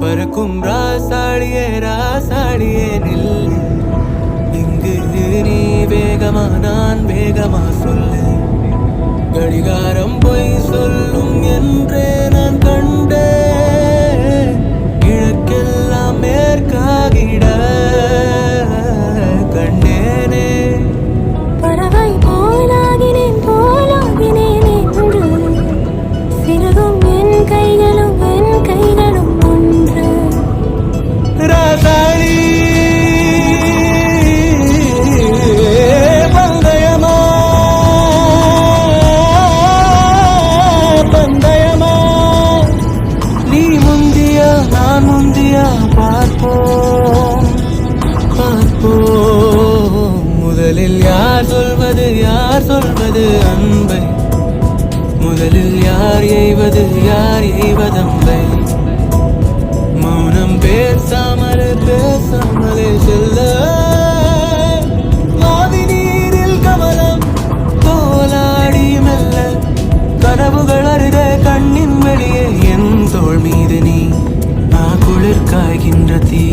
பறக்கும் ராசாடியே ராசாடியே நில். இங்கு நீ வேகமா நான் வேகமா சொல்லு. கடிகாரம் பொய் சொல்லும் என்றே நான் கண்டேன். கிழக்கெல்லாம் மேற்காகிட கண்டேனே. பறவை போலாகினேன் போலாகினேனே ஒன்று. சிறகும் என் கைகளும் ஒன்று. ராசாடி பந்தயமா பந்தயமா நீ முந்தியா நான் முந்தியா பார்ப்போம் பார்ப்போம். முதலில் யார் சொல்வது அன்பை? முதலில் யார் எய்வதம்பை? மௌனம் பேசாமலே செல்ல. ஆவி நீரில் கமலம் போலாடி மெல்ல. கனவுகள் அருதே கண்ணின் வெளியே என் தோள் மீது நீ. குளிர் காய்கின்ற தீ